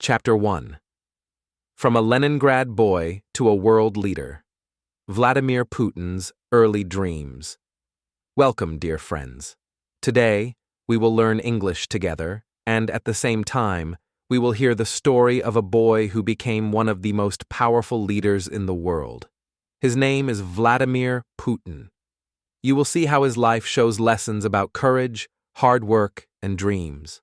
Chapter 1. From a Leningrad boy to a world leader. Vladimir Putin's early dreams. Welcome, dear friends. Today, we will learn English together, and at the same time, we will hear the story of a boy who became one of the most powerful leaders in the world. His name is Vladimir Putin. You will see how his life shows lessons about courage, hard work, and dreams.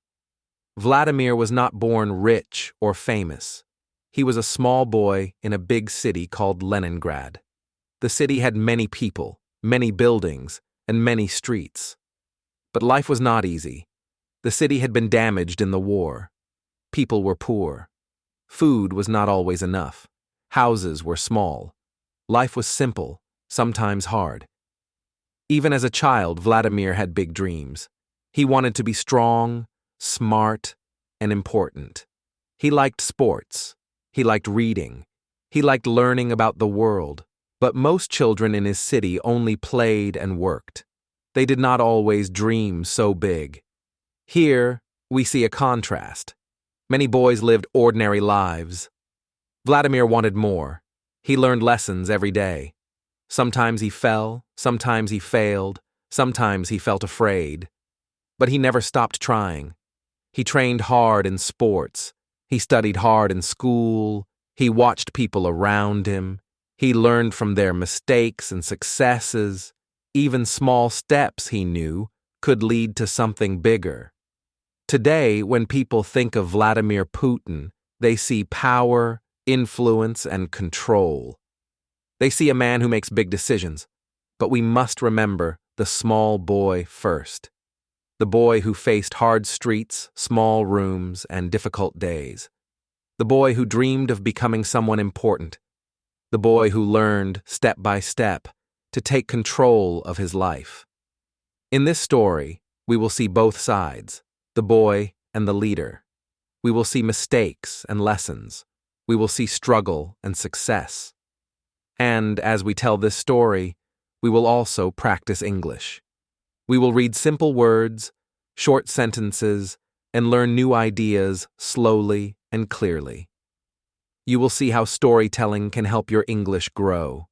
Vladimir was not born rich or famous. He was a small boy in a big city called Leningrad. The city had many people, many buildings, and many streets. But life was not easy. The city had been damaged in the war. People were poor. Food was not always enough. Houses were small. Life was simple, sometimes hard. Even as a child, Vladimir had big dreams. He wanted to be strong, smart, and important. He liked sports. He liked reading. He liked learning about the world. But most children in his city only played and worked. They did not always dream so big. Here, we see a contrast. Many boys lived ordinary lives. Vladimir wanted more. He learned lessons every day. Sometimes he fell, sometimes he failed, sometimes he felt afraid. But he never stopped trying. He trained hard in sports. He studied hard in school. He watched people around him. He learned from their mistakes and successes. Even small steps, he knew, could lead to something bigger. Today, when people think of Vladimir Putin, they see power, influence, and control. They see a man who makes big decisions. But we must remember the small boy first. The boy who faced hard streets, small rooms, and difficult days. The boy who dreamed of becoming someone important. The boy who learned, step by step, to take control of his life. In this story, we will see both sides, the boy and the leader. We will see mistakes and lessons. We will see struggle and success. And as we tell this story, we will also practice English. We will read simple words, short sentences, and learn new ideas slowly and clearly. You will see how storytelling can help your English grow.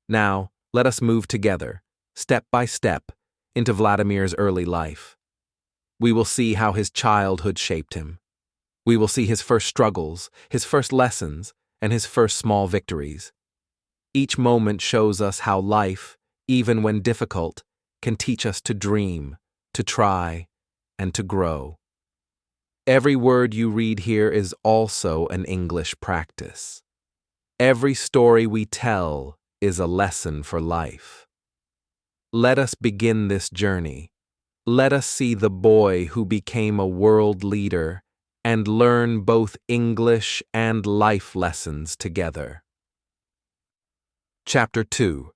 Now, let us move together, step by step, into Vladimir's early life. We will see how his childhood shaped him. We will see his first struggles, his first lessons, and his first small victories. Each moment shows us how life, even when difficult, can teach us to dream, to try, and to grow. Every word you read here is also an English practice. Every story we tell is a lesson for life. Let us begin this journey. Let us see the boy who became a world leader and learn both English and life lessons together. Chapter 2.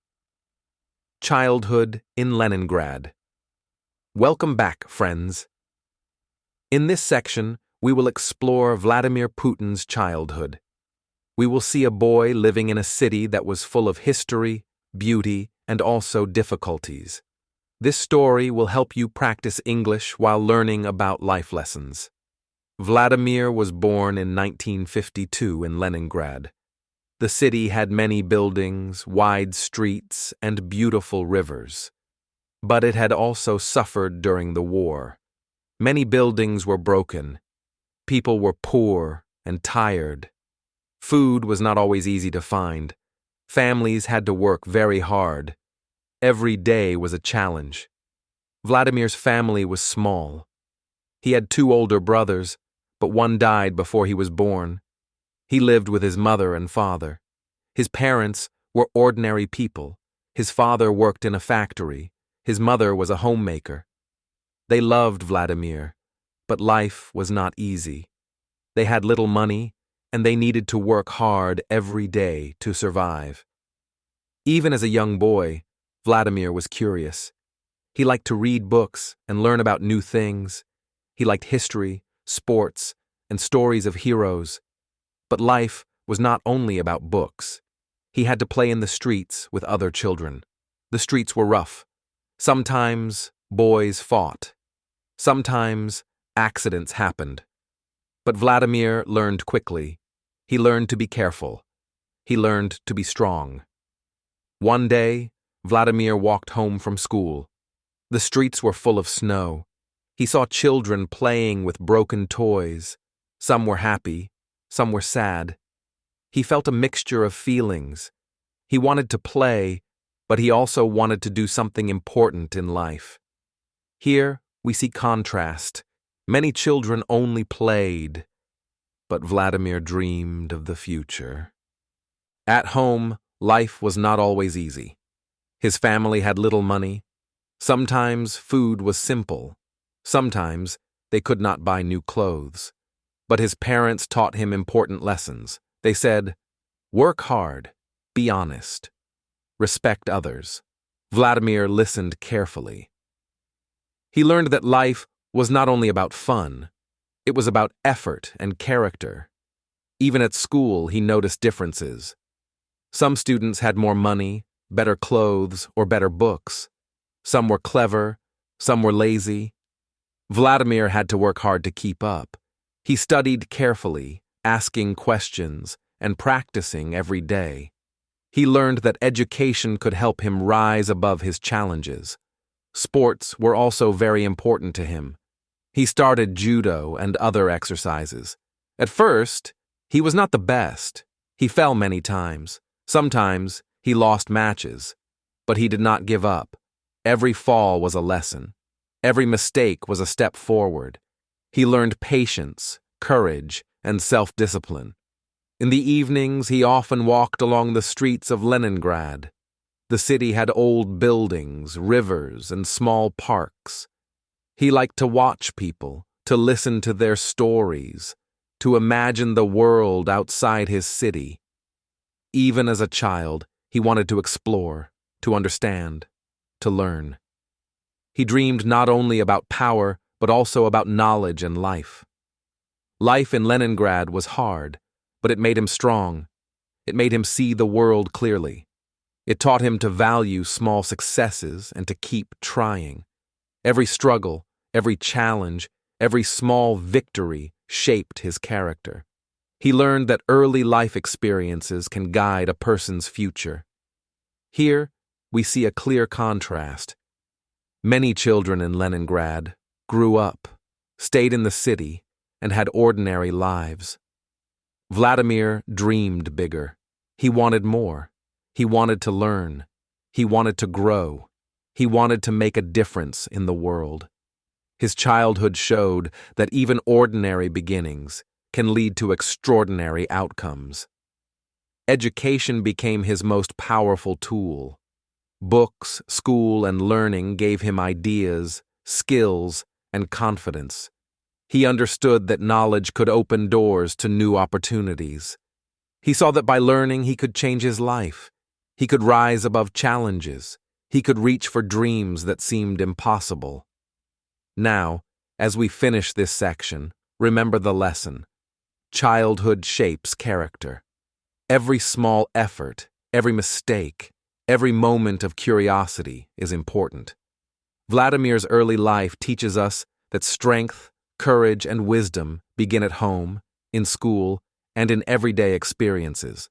Childhood in Leningrad. Welcome back, friends. In this section, we will explore Vladimir Putin's childhood. We will see a boy living in a city that was full of history, beauty, and also difficulties. This story will help you practice English while learning about life lessons. Vladimir was born in 1952 in Leningrad. The city had many buildings, wide streets, and beautiful rivers. But it had also suffered during the war. Many buildings were broken. People were poor and tired. Food was not always easy to find. Families had to work very hard. Every day was a challenge. Vladimir's family was small. He had 2 older brothers, but one died before he was born. He lived with his mother and father. His parents were ordinary people. His father worked in a factory. His mother was a homemaker. They loved Vladimir, but life was not easy. They had little money, and they needed to work hard every day to survive. Even as a young boy, Vladimir was curious. He liked to read books and learn about new things. He liked history, sports, and stories of heroes. But life was not only about books. He had to play in the streets with other children. The streets were rough. Sometimes boys fought. Sometimes accidents happened. But Vladimir learned quickly. He learned to be careful. He learned to be strong. One day, Vladimir walked home from school. The streets were full of snow. He saw children playing with broken toys. Some were happy, some were sad. He felt a mixture of feelings. He wanted to play, but he also wanted to do something important in life. Here, we see contrast. Many children only played, but Vladimir dreamed of the future. At home, life was not always easy. His family had little money. Sometimes food was simple. Sometimes they could not buy new clothes. But his parents taught him important lessons. They said, "Work hard, be honest, respect others." Vladimir listened carefully. He learned that life was not only about fun, it was about effort and character. Even at school, he noticed differences. Some students had more money, better clothes, or better books. Some were clever, some were lazy. Vladimir had to work hard to keep up. He studied carefully, asking questions, and practicing every day. He learned that education could help him rise above his challenges. Sports were also very important to him. He started judo and other exercises. At first, he was not the best. He fell many times. Sometimes, he lost matches. But he did not give up. Every fall was a lesson. Every mistake was a step forward. He learned patience, courage, and self-discipline. In the evenings, he often walked along the streets of Leningrad. The city had old buildings, rivers, and small parks. He liked to watch people, to listen to their stories, to imagine the world outside his city. Even as a child, he wanted to explore, to understand, to learn. He dreamed not only about power, but also about knowledge and life. Life in Leningrad was hard, but it made him strong. It made him see the world clearly. It taught him to value small successes and to keep trying. Every struggle, every challenge, every small victory shaped his character. He learned that early life experiences can guide a person's future. Here, we see a clear contrast. Many children in Leningrad grew up, stayed in the city, and had ordinary lives. Vladimir dreamed bigger. He wanted more. He wanted to learn. He wanted to grow. He wanted to make a difference in the world. His childhood showed that even ordinary beginnings can lead to extraordinary outcomes. Education became his most powerful tool. Books, school, and learning gave him ideas, skills, and confidence. He understood that knowledge could open doors to new opportunities. He saw that by learning he could change his life. He could rise above challenges. He could reach for dreams that seemed impossible. Now, as we finish this section, remember the lesson. Childhood shapes character. Every small effort, every mistake, every moment of curiosity is important. Vladimir's early life teaches us that strength, courage, and wisdom begin at home, in school, and in everyday experiences.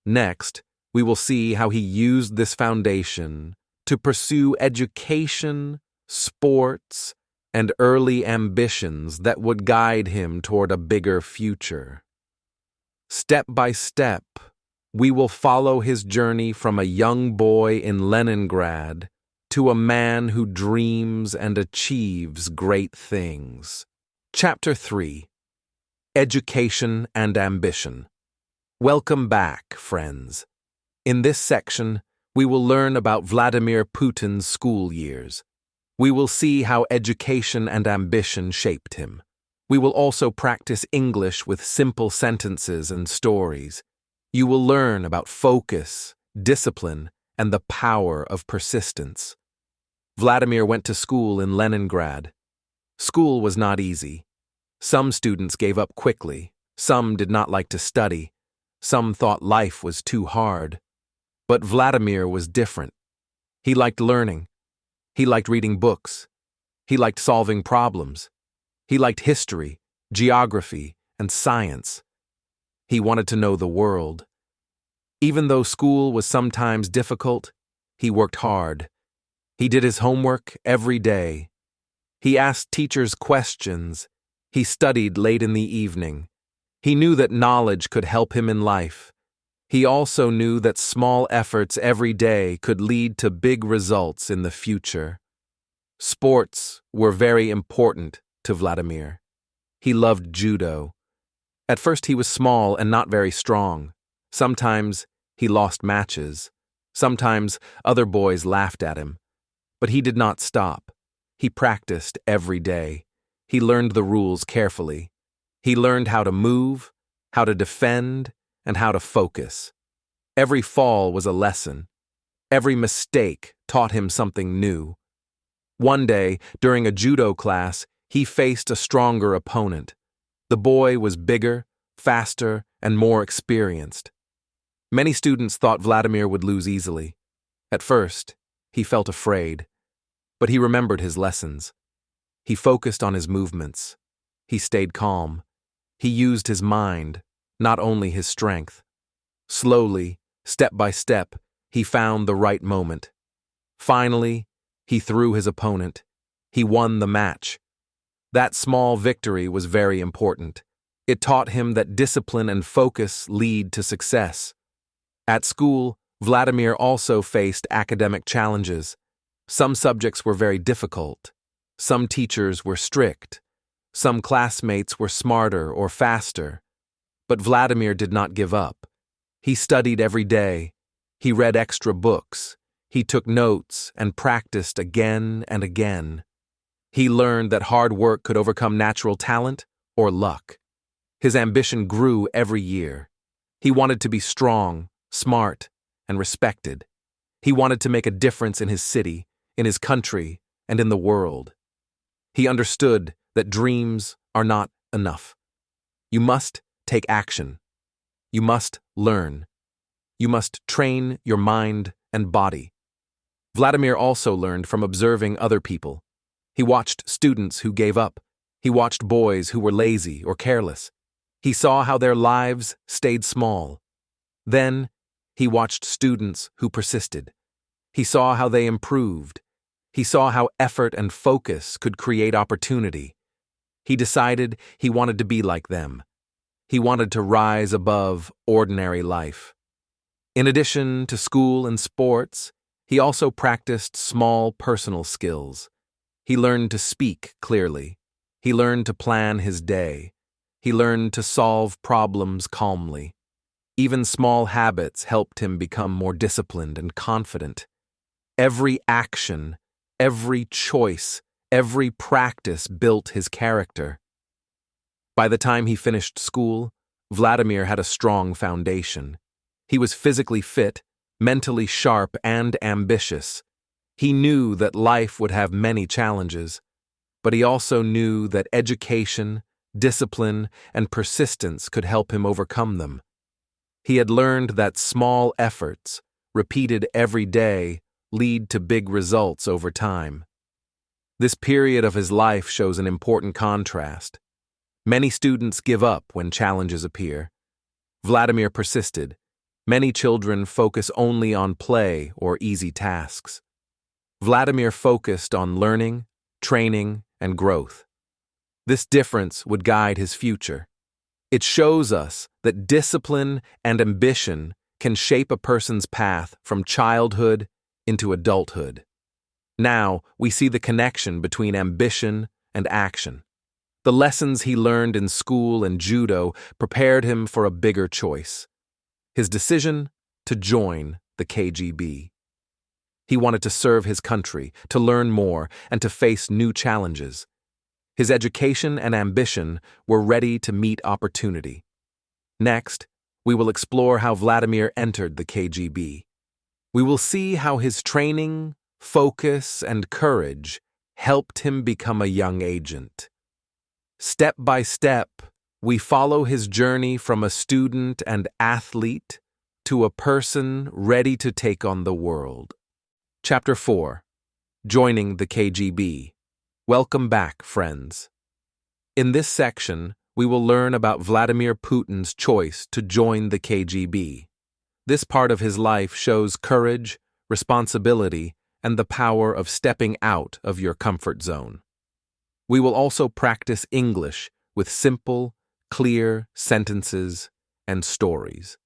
Next, we will see how he used this foundation to pursue education, sports, and early ambitions that would guide him toward a bigger future. Step by step, we will follow his journey from a young boy in Leningrad to a man who dreams and achieves great things. Chapter 3: Education and Ambition. Welcome back, friends. In this section, we will learn about Vladimir Putin's school years. We will see how education and ambition shaped him. We will also practice English with simple sentences and stories. You will learn about focus, discipline, and the power of persistence. Vladimir went to school in Leningrad. School was not easy. Some students gave up quickly. Some did not like to study. Some thought life was too hard. But Vladimir was different. He liked learning. He liked reading books. He liked solving problems. He liked history, geography, and science. He wanted to know the world. Even though school was sometimes difficult, he worked hard. He did his homework every day. He asked teachers questions. He studied late in the evening. He knew that knowledge could help him in life. He also knew that small efforts every day could lead to big results in the future. Sports were very important to Vladimir. He loved judo. At first he was small and not very strong. Sometimes he lost matches. Sometimes other boys laughed at him. But he did not stop. He practiced every day. He learned the rules carefully. He learned how to move, how to defend, and how to focus. Every fall was a lesson. Every mistake taught him something new. One day, during a judo class, he faced a stronger opponent. The boy was bigger, faster, and more experienced. Many students thought Vladimir would lose easily. At first, he felt afraid, but he remembered his lessons. He focused on his movements. He stayed calm. He used his mind, not only his strength. Slowly, step by step, he found the right moment. Finally, he threw his opponent. He won the match. That small victory was very important. It taught him that discipline and focus lead to success. At school, Vladimir also faced academic challenges. Some subjects were very difficult. Some teachers were strict. Some classmates were smarter or faster. But Vladimir did not give up. He studied every day. He read extra books. He took notes and practiced again and again. He learned that hard work could overcome natural talent or luck. His ambition grew every year. He wanted to be strong, smart, and respected. He wanted to make a difference in his city, in his country, and in the world. He understood that dreams are not enough. You must take action. You must learn. You must train your mind and body. Vladimir also learned from observing other people. He watched students who gave up. He watched boys who were lazy or careless. He saw how their lives stayed small. Then, he watched students who persisted. He saw how they improved. He saw how effort and focus could create opportunity. He decided he wanted to be like them. He wanted to rise above ordinary life. In addition to school and sports, he also practiced small personal skills. He learned to speak clearly. He learned to plan his day. He learned to solve problems calmly. Even small habits helped him become more disciplined and confident. Every action, every choice, every practice built his character. By the time he finished school, Vladimir had a strong foundation. He was physically fit, mentally sharp, and ambitious. He knew that life would have many challenges, but he also knew that education, discipline, and persistence could help him overcome them. He had learned that small efforts, repeated every day, lead to big results over time. This period of his life shows an important contrast. Many students give up when challenges appear. Vladimir persisted. Many children focus only on play or easy tasks. Vladimir focused on learning, training, and growth. This difference would guide his future. It shows us that discipline and ambition can shape a person's path from childhood into adulthood. Now, we see the connection between ambition and action. The lessons he learned in school and judo prepared him for a bigger choice: his decision to join the KGB. He wanted to serve his country, to learn more, and to face new challenges. His education and ambition were ready to meet opportunity. Next, we will explore how Vladimir entered the KGB. We will see how his training, focus, and courage helped him become a young agent. Step by step, we follow his journey from a student and athlete to a person ready to take on the world. Chapter 4. Joining the KGB. Welcome back, friends. In this section, we will learn about Vladimir Putin's choice to join the KGB. This part of his life shows courage, responsibility, and the power of stepping out of your comfort zone. We will also practice English with simple, clear sentences and stories.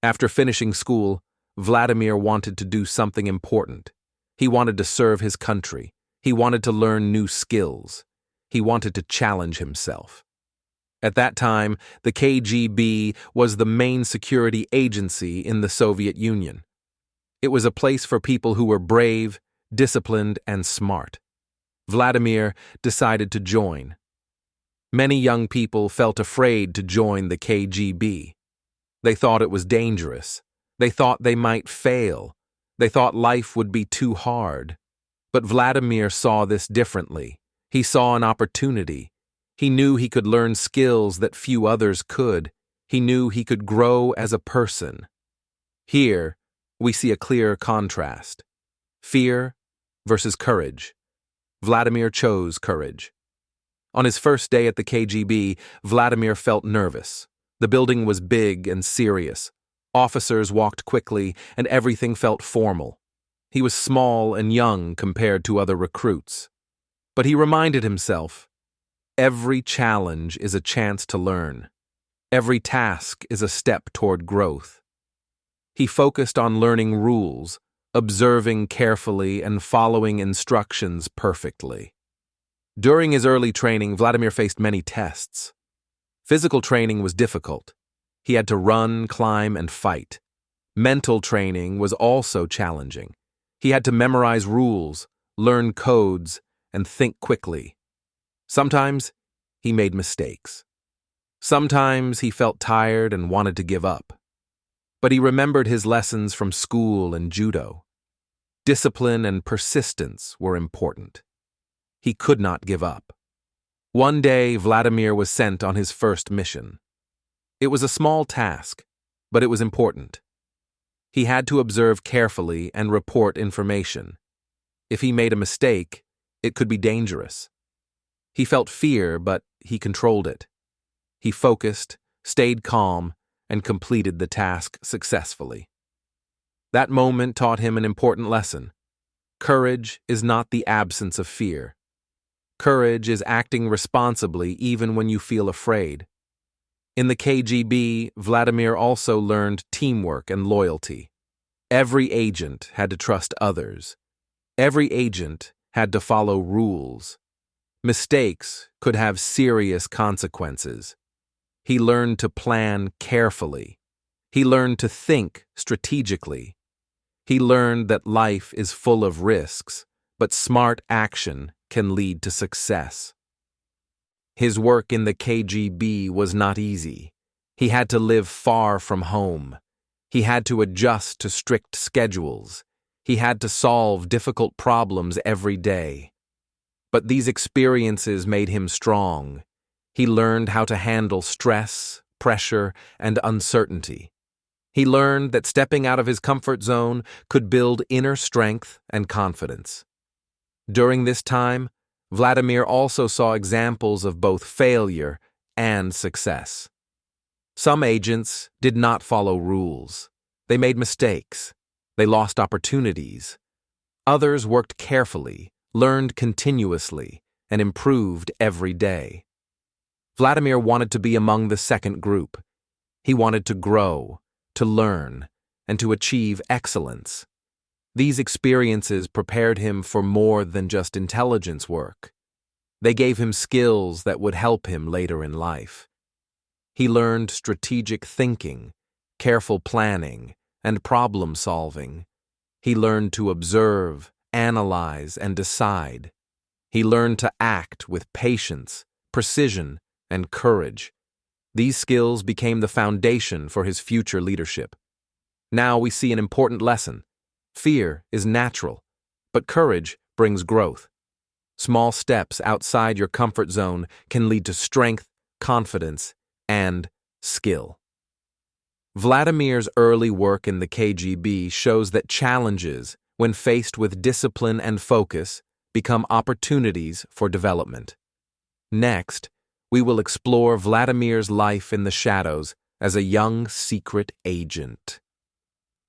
After finishing school, Vladimir wanted to do something important. He wanted to serve his country. He wanted to learn new skills. He wanted to challenge himself. At that time, the KGB was the main security agency in the Soviet Union. It was a place for people who were brave, disciplined, and smart. Vladimir decided to join. Many young people felt afraid to join the KGB. They thought it was dangerous. They thought they might fail. They thought life would be too hard. But Vladimir saw this differently. He saw an opportunity. He knew he could learn skills that few others could. He knew he could grow as a person. Here, we see a clear contrast. Fear versus courage. Vladimir chose courage. On his first day at the KGB, Vladimir felt nervous. The building was big and serious. Officers walked quickly, and everything felt formal. He was small and young compared to other recruits. But he reminded himself, every challenge is a chance to learn. Every task is a step toward growth. He focused on learning rules, observing carefully, and following instructions perfectly. During his early training, Vladimir faced many tests. Physical training was difficult. He had to run, climb, and fight. Mental training was also challenging. He had to memorize rules, learn codes, and think quickly. Sometimes he made mistakes. Sometimes he felt tired and wanted to give up. But he remembered his lessons from school and judo. Discipline and persistence were important. He could not give up. One day, Vladimir was sent on his first mission. It was a small task, but it was important. He had to observe carefully and report information. If he made a mistake, it could be dangerous. He felt fear, but he controlled it. He focused, stayed calm, and completed the task successfully. That moment taught him an important lesson. Courage is not the absence of fear. Courage is acting responsibly even when you feel afraid. In the KGB, Vladimir also learned teamwork and loyalty. Every agent had to trust others. Every agent had to follow rules. Mistakes could have serious consequences. He learned to plan carefully. He learned to think strategically. He learned that life is full of risks, but smart action can lead to success. His work in the KGB was not easy. He had to live far from home. He had to adjust to strict schedules. He had to solve difficult problems every day. But these experiences made him strong. He learned how to handle stress, pressure, and uncertainty. He learned that stepping out of his comfort zone could build inner strength and confidence. During this time, Vladimir also saw examples of both failure and success. Some agents did not follow rules. They made mistakes. They lost opportunities. Others worked carefully, learned continuously, and improved every day. Vladimir wanted to be among the second group. He wanted to grow, to learn, and to achieve excellence. These experiences prepared him for more than just intelligence work. They gave him skills that would help him later in life. He learned strategic thinking, careful planning, and problem solving. He learned to observe, analyze, and decide. He learned to act with patience, precision, and courage. These skills became the foundation for his future leadership. Now we see an important lesson. Fear is natural, but courage brings growth. Small steps outside your comfort zone can lead to strength, confidence, and skill. Vladimir's early work in the KGB shows that challenges, when faced with discipline and focus, become opportunities for development. Next, we will explore Vladimir's life in the shadows as a young secret agent.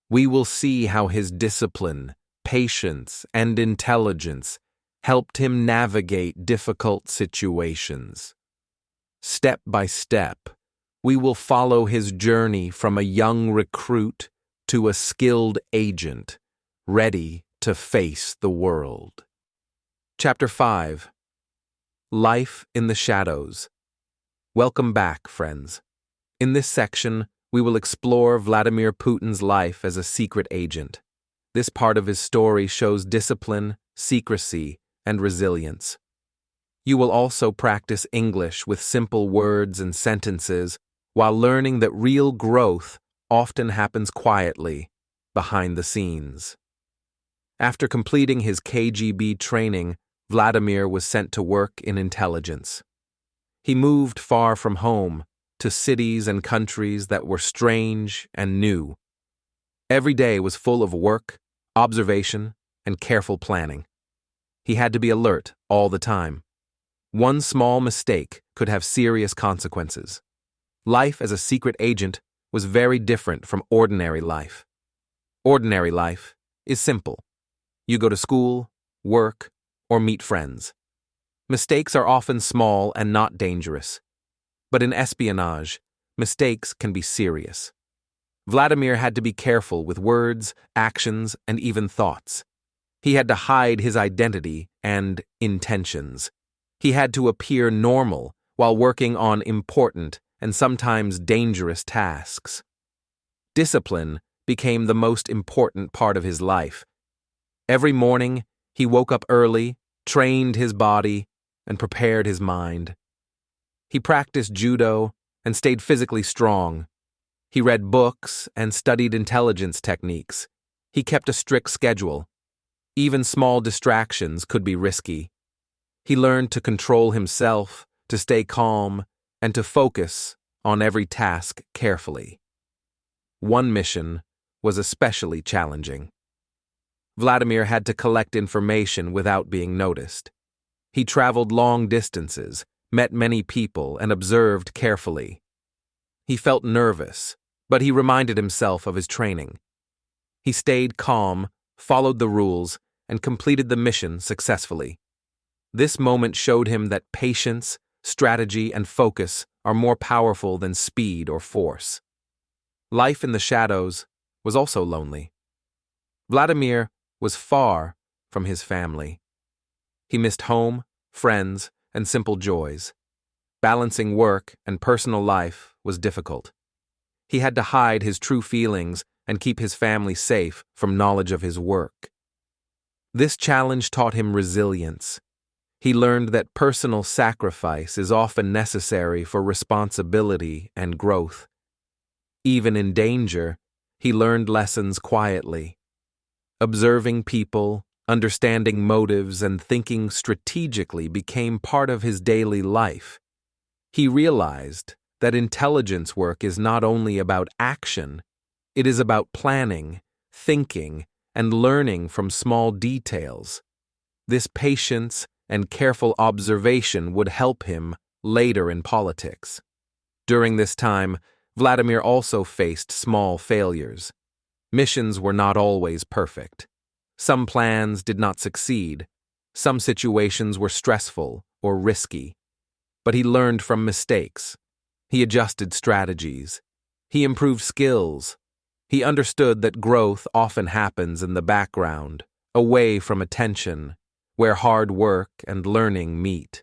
We will see how his discipline, patience, and intelligence helped him navigate difficult situations. Step by step, we will follow his journey from a young recruit to a skilled agent, ready to face the world. Chapter 5. Life in the Shadows. Welcome back, friends. In this section, we will explore Vladimir Putin's life as a secret agent. This part of his story shows discipline, secrecy, and resilience. You will also practice English with simple words and sentences while learning that real growth often happens quietly, behind the scenes. After completing his KGB training, Vladimir was sent to work in intelligence. He moved far from home, to cities and countries that were strange and new. Every day was full of work, observation, and careful planning. He had to be alert all the time. One small mistake could have serious consequences. Life as a secret agent was very different from ordinary life. Ordinary life is simple. You go to school, work, or meet friends. Mistakes are often small and not dangerous. But in espionage, mistakes can be serious. Vladimir had to be careful with words, actions, and even thoughts. He had to hide his identity and intentions. He had to appear normal while working on important and sometimes dangerous tasks. Discipline became the most important part of his life. Every morning, he woke up early, trained his body, and prepared his mind. He practiced judo and stayed physically strong. He read books and studied intelligence techniques. He kept a strict schedule. Even small distractions could be risky. He learned to control himself, to stay calm, and to focus on every task carefully. One mission was especially challenging. Vladimir had to collect information without being noticed. He traveled long distances, met many people, and observed carefully. He felt nervous, but he reminded himself of his training. He stayed calm, followed the rules, and completed the mission successfully. This moment showed him that patience, strategy, and focus are more powerful than speed or force. Life in the shadows was also lonely. Vladimir was far from his family. He missed home, friends, and simple joys. Balancing work and personal life was difficult. He had to hide his true feelings and keep his family safe from knowledge of his work. This challenge taught him resilience. He learned that personal sacrifice is often necessary for responsibility and growth. Even in danger, he learned lessons quietly. Observing people, understanding motives, and thinking strategically became part of his daily life. He realized that intelligence work is not only about action, it is about planning, thinking, and learning from small details. This patience and careful observation would help him later in politics. During this time, Vladimir also faced small failures. Missions were not always perfect. Some plans did not succeed. Some situations were stressful or risky. But he learned from mistakes. He adjusted strategies. He improved skills. He understood that growth often happens in the background, away from attention, where hard work and learning meet.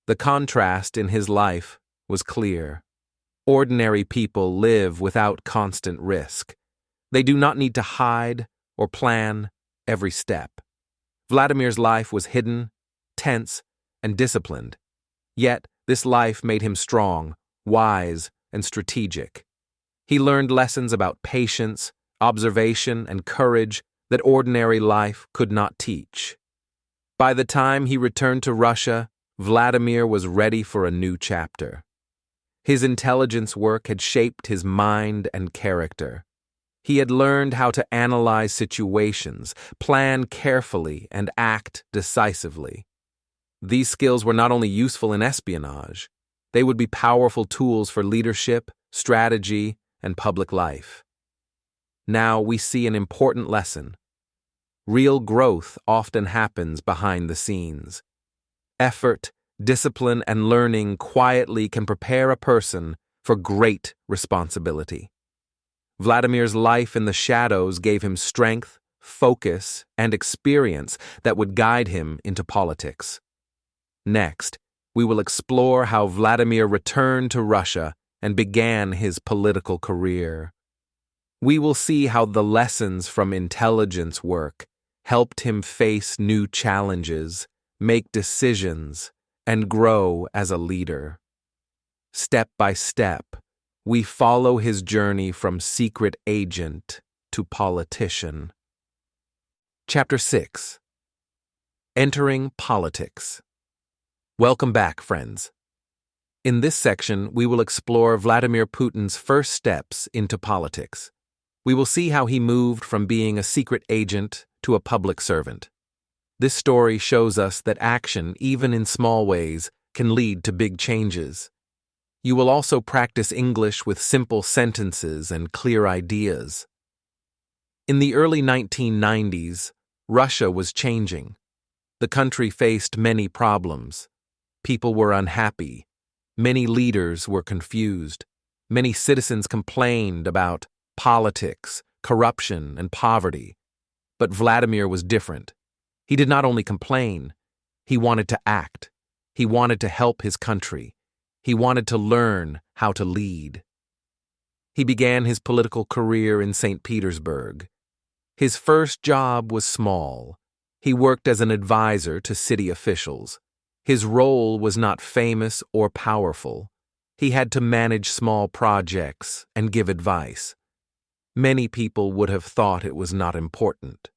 The contrast in his life was clear. Ordinary people live without constant risk. They do not need to hide or plan every step. Vladimir's life was hidden, tense, and disciplined. Yet, this life made him strong, wise, and strategic. He learned lessons about patience, observation, and courage that ordinary life could not teach. By the time he returned to Russia, Vladimir was ready for a new chapter. His intelligence work had shaped his mind and character. He had learned how to analyze situations, plan carefully, and act decisively. These skills were not only useful in espionage, They would be powerful tools for leadership, strategy, and public life. Now we see an important lesson. Real growth often happens behind the scenes. Effort, discipline, and learning quietly can prepare a person for great responsibility. Vladimir's life in the shadows gave him strength, focus, and experience that would guide him into politics. Next, we will explore how Vladimir returned to Russia and began his political career. We will see how the lessons from intelligence work helped him face new challenges, make decisions, and grow as a leader. Step by step, we follow his journey from secret agent to politician. Chapter 6. Entering Politics. Welcome back, friends. In this section, we will explore Vladimir Putin's first steps into politics. We will see how he moved from being a secret agent to a public servant. This story shows us that action, even in small ways, can lead to big changes. You will also practice English with simple sentences and clear ideas. In the early 1990s, Russia was changing. The country faced many problems. People were unhappy. Many leaders were confused. Many citizens complained about politics, corruption, and poverty. But Vladimir was different. He did not only complain, he wanted to act. He wanted to help his country. He wanted to learn how to lead. He began his political career in St. Petersburg. His first job was small. He worked as an advisor to city officials. His role was not famous or powerful. He had to manage small projects and give advice. Many people would have thought it was not important.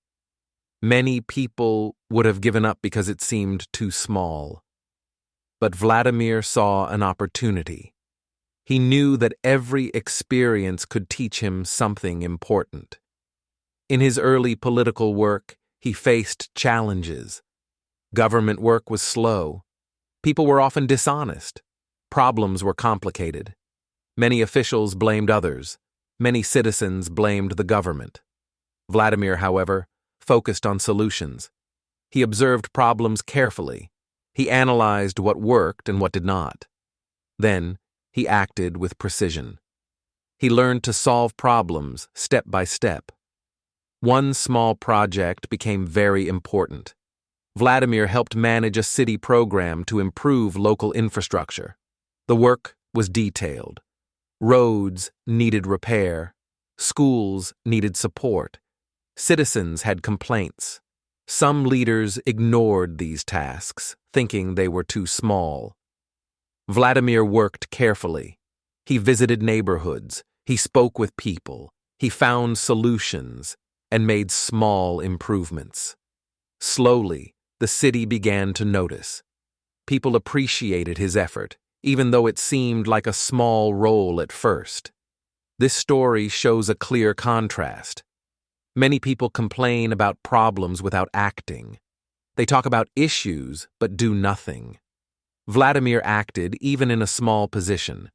Many people would have given up because it seemed too small. But Vladimir saw an opportunity. He knew that every experience could teach him something important. In his early political work, he faced challenges. Government work was slow. People were often dishonest. Problems were complicated. Many officials blamed others. Many citizens blamed the government. Vladimir, however, focused on solutions. He observed problems carefully. He analyzed what worked and what did not. Then, he acted with precision. He learned to solve problems step by step. One small project became very important. Vladimir helped manage a city program to improve local infrastructure. The work was detailed. Roads needed repair. Schools needed support. Citizens had complaints. Some leaders ignored these tasks, thinking they were too small. Vladimir worked carefully. He visited neighborhoods. He spoke with people. He found solutions and made small improvements. Slowly, the city began to notice. People appreciated his effort, even though it seemed like a small role at first. This story shows a clear contrast. Many people complain about problems without acting. They talk about issues but do nothing. Vladimir acted even in a small position.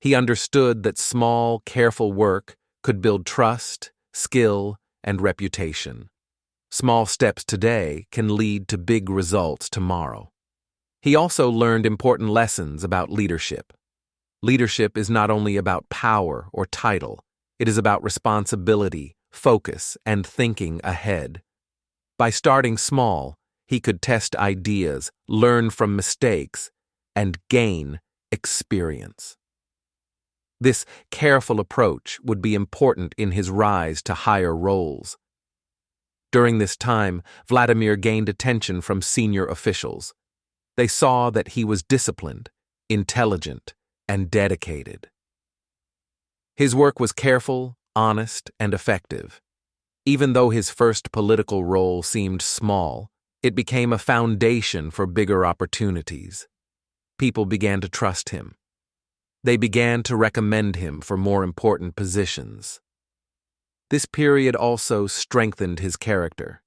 He understood that small, careful work could build trust, skill, and reputation. Small steps today can lead to big results tomorrow. He also learned important lessons about leadership. Leadership is not only about power or title, it is about responsibility, focus, and thinking ahead. By starting small, he could test ideas, learn from mistakes, and gain experience. This careful approach would be important in his rise to higher roles. During this time, Vladimir gained attention from senior officials. They saw that he was disciplined, intelligent, and dedicated. His work was careful, honest, and effective. Even though his first political role seemed small, it became a foundation for bigger opportunities. People began to trust him. They began to recommend him for more important positions. This period also strengthened his character.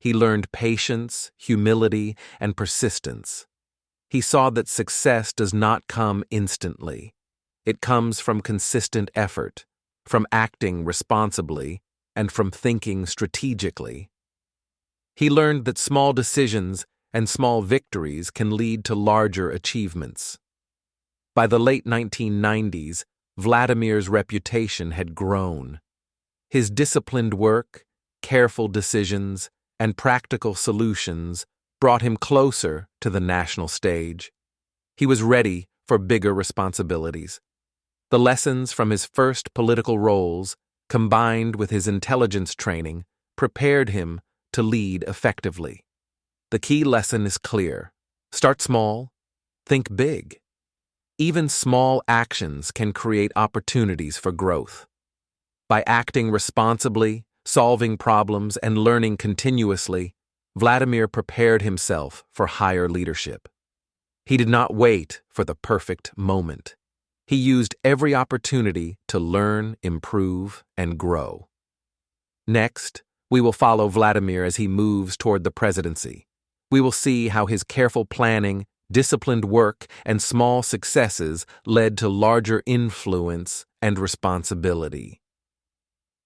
He learned patience, humility, and persistence. He saw that success does not come instantly. It comes from consistent effort, from acting responsibly, and from thinking strategically. He learned that small decisions and small victories can lead to larger achievements. By the late 1990s, Vladimir's reputation had grown. His disciplined work, careful decisions, and practical solutions brought him closer to the national stage. He was ready for bigger responsibilities. The lessons from his first political roles, combined with his intelligence training, prepared him to lead effectively. The key lesson is clear. Start small, think big. Even small actions can create opportunities for growth. By acting responsibly, solving problems, and learning continuously, Vladimir prepared himself for higher leadership. He did not wait for the perfect moment. He used every opportunity to learn, improve, and grow. Next, we will follow Vladimir as he moves toward the presidency. We will see how his careful planning, disciplined work, and small successes led to larger influence and responsibility.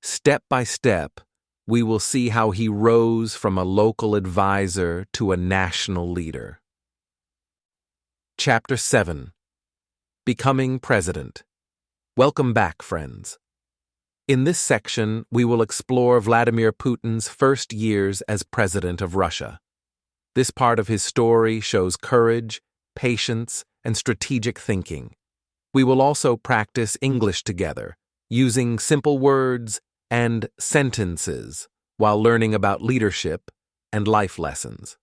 Step by step, we will see how he rose from a local advisor to a national leader. Chapter 7. Becoming President. Welcome back, friends. In this section, we will explore Vladimir Putin's first years as President of Russia. This part of his story shows courage, patience, and strategic thinking. We will also practice English together, using simple words and sentences while learning about leadership and life lessons.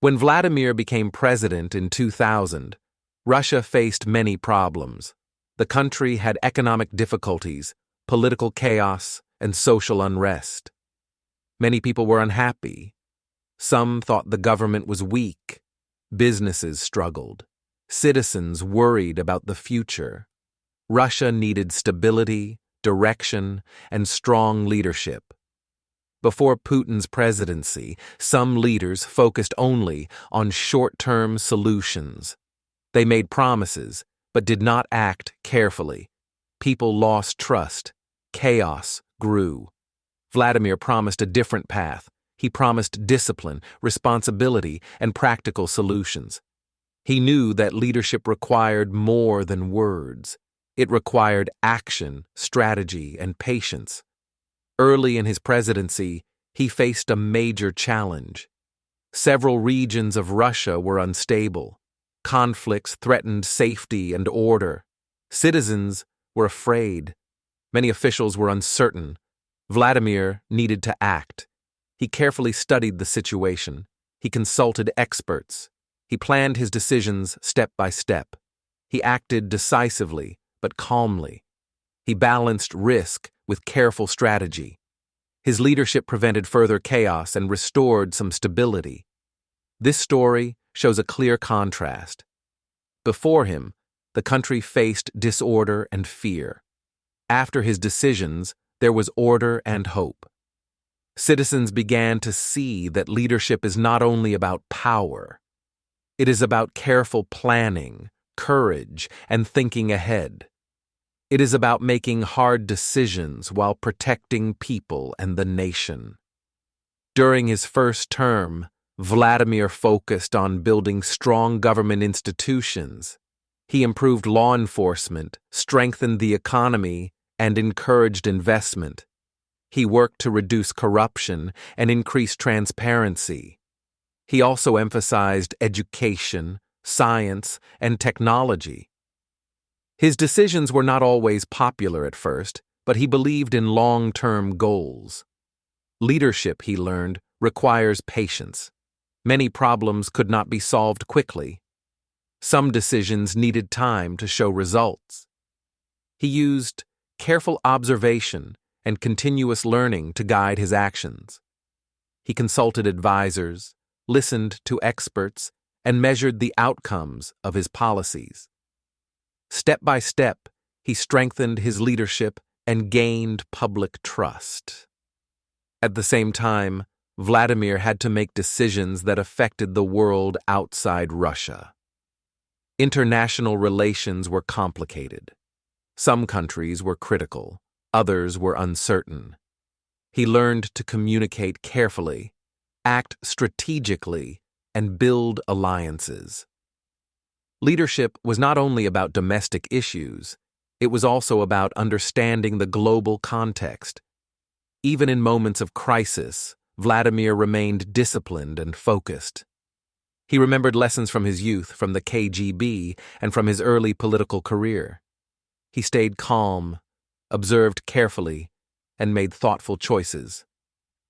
When Vladimir became president in 2000, Russia faced many problems. The country had economic difficulties, political chaos, and social unrest. Many people were unhappy. Some thought the government was weak. Businesses struggled. Citizens worried about the future. Russia needed stability, direction, and strong leadership. Before Putin's presidency, some leaders focused only on short-term solutions. They made promises, but did not act carefully. People lost trust. Chaos grew. Vladimir promised a different path. He promised discipline, responsibility, and practical solutions. He knew that leadership required more than words. It required action, strategy, and patience. Early in his presidency, he faced a major challenge. Several regions of Russia were unstable. Conflicts threatened safety and order. Citizens were afraid. Many officials were uncertain. Vladimir needed to act. He carefully studied the situation. He consulted experts. He planned his decisions step by step. He acted decisively, but calmly. He balanced risk with careful strategy. His leadership prevented further chaos and restored some stability. This story shows a clear contrast. Before him, the country faced disorder and fear. After his decisions, there was order and hope. Citizens began to see that leadership is not only about power. It is about careful planning, courage, and thinking ahead. It is about making hard decisions while protecting people and the nation. During his first term, Vladimir focused on building strong government institutions. He improved law enforcement, strengthened the economy, and encouraged investment. He worked to reduce corruption and increase transparency. He also emphasized education, science, and technology. His decisions were not always popular at first, but he believed in long-term goals. Leadership, he learned, requires patience. Many problems could not be solved quickly. Some decisions needed time to show results. He used careful observation and continuous learning to guide his actions. He consulted advisors, listened to experts, and measured the outcomes of his policies. Step by step, he strengthened his leadership and gained public trust. At the same time, Vladimir had to make decisions that affected the world outside Russia. International relations were complicated. Some countries were critical, others were uncertain. He learned to communicate carefully, act strategically, and build alliances. Leadership was not only about domestic issues, it was also about understanding the global context. Even in moments of crisis, Vladimir remained disciplined and focused. He remembered lessons from his youth, from the KGB, and from his early political career. He stayed calm, observed carefully, and made thoughtful choices.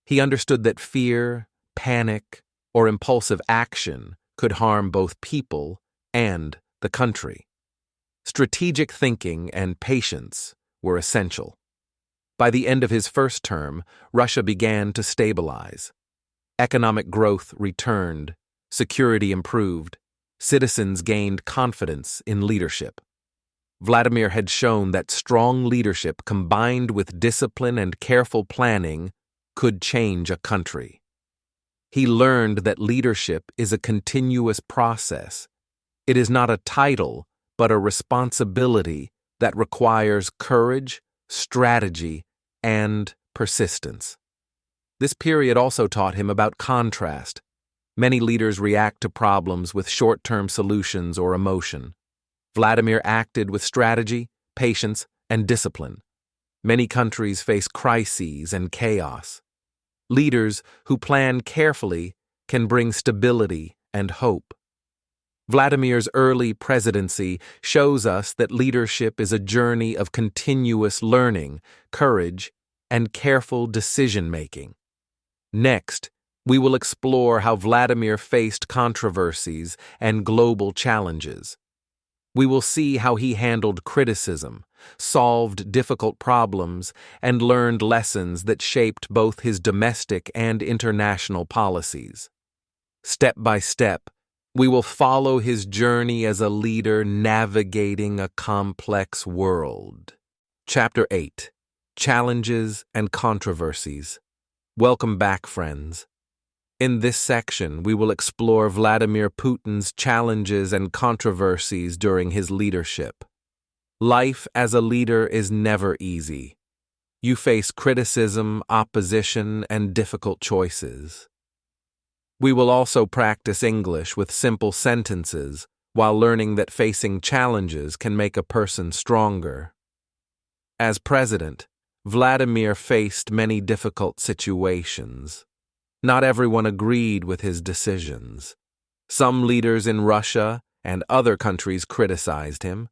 He understood that fear, panic, or impulsive action could harm both people and the country. Strategic thinking and patience were essential. By the end of his first term, Russia began to stabilize. Economic growth returned, security improved, citizens gained confidence in leadership. Vladimir had shown that strong leadership combined with discipline and careful planning could change a country. He learned that leadership is a continuous process. It is not a title, but a responsibility that requires courage, strategy, and persistence. This period also taught him about contrast. Many leaders react to problems with short-term solutions or emotion. Vladimir acted with strategy, patience, and discipline. Many countries face crises and chaos. Leaders who plan carefully can bring stability and hope. Vladimir's early presidency shows us that leadership is a journey of continuous learning, courage, and careful decision-making. Next, we will explore how Vladimir faced controversies and global challenges. We will see how he handled criticism, solved difficult problems, and learned lessons that shaped both his domestic and international policies. Step by step, we will follow his journey as a leader navigating a complex world. Chapter 8: Challenges and Controversies. Welcome back, friends. In this section, we will explore Vladimir Putin's challenges and controversies during his leadership. Life as a leader is never easy. You face criticism, opposition, and difficult choices. We will also practice English with simple sentences while learning that facing challenges can make a person stronger. As president, Vladimir faced many difficult situations. Not everyone agreed with his decisions. Some leaders in Russia and other countries criticized him.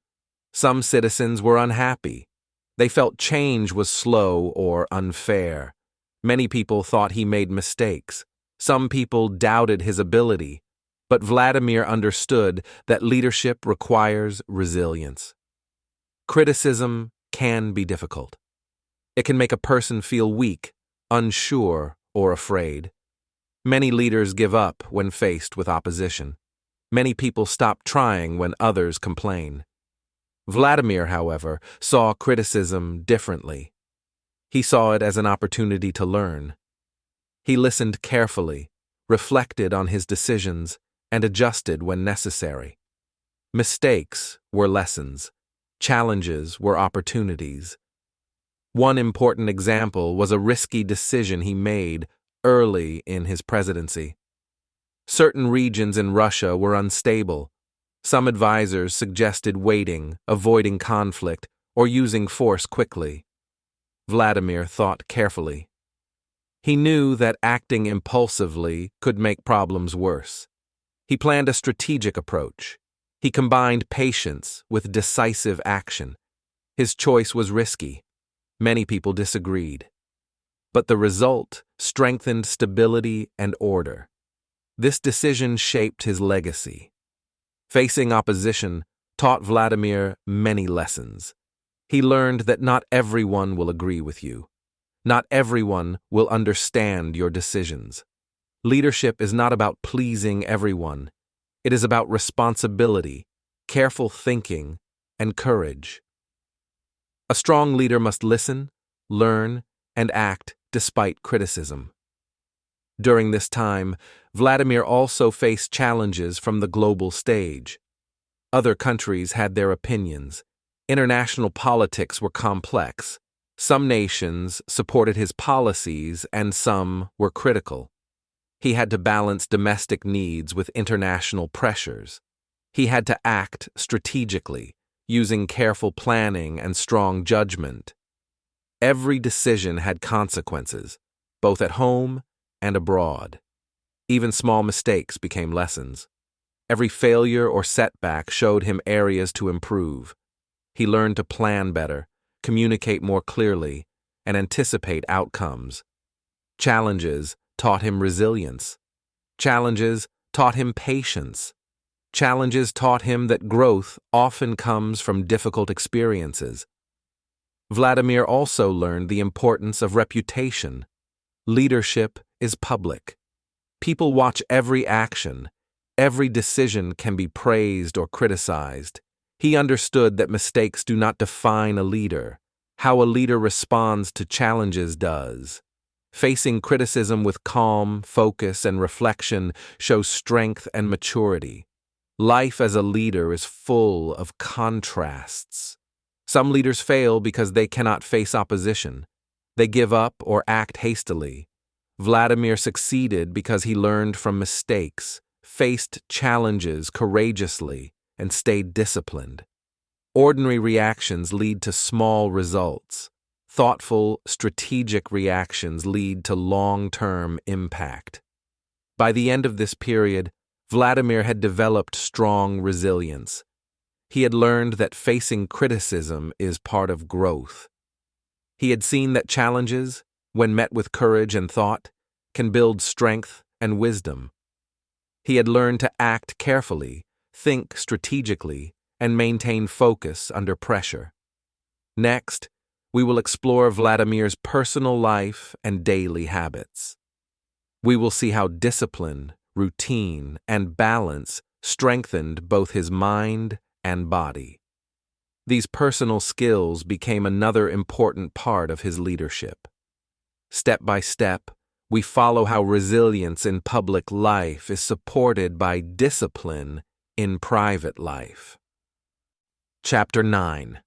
Some citizens were unhappy. They felt change was slow or unfair. Many people thought he made mistakes. Some people doubted his ability. But Vladimir understood that leadership requires resilience. Criticism can be difficult. It can make a person feel weak, unsure, or afraid. Many leaders give up when faced with opposition. Many people stop trying when others complain. Vladimir, however, saw criticism differently. He saw it as an opportunity to learn. He listened carefully, reflected on his decisions, and adjusted when necessary. Mistakes were lessons. Challenges were opportunities. One important example was a risky decision he made early in his presidency. Certain regions in Russia were unstable. Some advisors suggested waiting, avoiding conflict, or using force quickly. Vladimir thought carefully. He knew that acting impulsively could make problems worse. He planned a strategic approach. He combined patience with decisive action. His choice was risky. Many people disagreed. But the result strengthened stability and order. This decision shaped his legacy. Facing opposition taught Vladimir many lessons. He learned that not everyone will agree with you. Not everyone will understand your decisions. Leadership is not about pleasing everyone. It is about responsibility, careful thinking, and courage. A strong leader must listen, learn, and act despite criticism. During this time, Vladimir also faced challenges from the global stage. Other countries had their opinions. International politics were complex. Some nations supported his policies and some were critical. He had to balance domestic needs with international pressures. He had to act strategically, using careful planning and strong judgment. Every decision had consequences, both at home and abroad. Even small mistakes became lessons. Every failure or setback showed him areas to improve. He learned to plan better, communicate more clearly, and anticipate outcomes. Challenges taught him resilience. Challenges taught him patience. Challenges taught him that growth often comes from difficult experiences. Vladimir also learned the importance of reputation. Leadership is public. People watch every action. Every decision can be praised or criticized. He understood that mistakes do not define a leader. How a leader responds to challenges does. Facing criticism with calm, focus, and reflection shows strength and maturity. Life as a leader is full of contrasts. Some leaders fail because they cannot face opposition. They give up or act hastily. Vladimir succeeded because he learned from mistakes, faced challenges courageously, and stayed disciplined. Ordinary reactions lead to small results. Thoughtful, strategic reactions lead to long-term impact. By the end of this period, Vladimir had developed strong resilience. He had learned that facing criticism is part of growth. He had seen that challenges, when met with courage and thought, can build strength and wisdom. He had learned to act carefully, think strategically, and maintain focus under pressure. Next, we will explore Vladimir's personal life and daily habits. We will see how discipline, routine, and balance strengthened both his mind and body. These personal skills became another important part of his leadership. Step by step, we follow how resilience in public life is supported by discipline in private life. Chapter 9.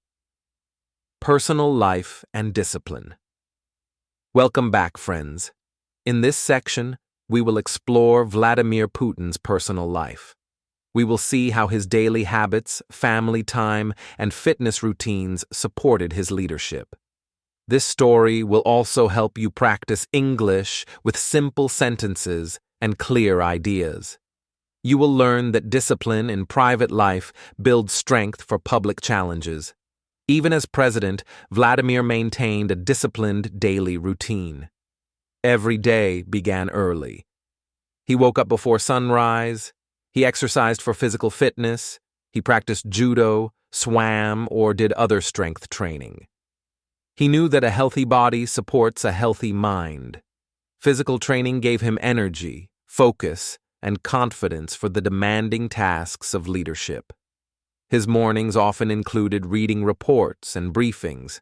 Personal Life and Discipline. Welcome back, friends. In this section, we will explore Vladimir Putin's personal life. We will see how his daily habits, family time, and fitness routines supported his leadership. This story will also help you practice English with simple sentences and clear ideas. You will learn that discipline in private life builds strength for public challenges. Even as president, Vladimir maintained a disciplined daily routine. Every day began early. He woke up before sunrise, he exercised for physical fitness, he practiced judo, swam, or did other strength training. He knew that a healthy body supports a healthy mind. Physical training gave him energy, focus, and confidence for the demanding tasks of leadership. His mornings often included reading reports and briefings.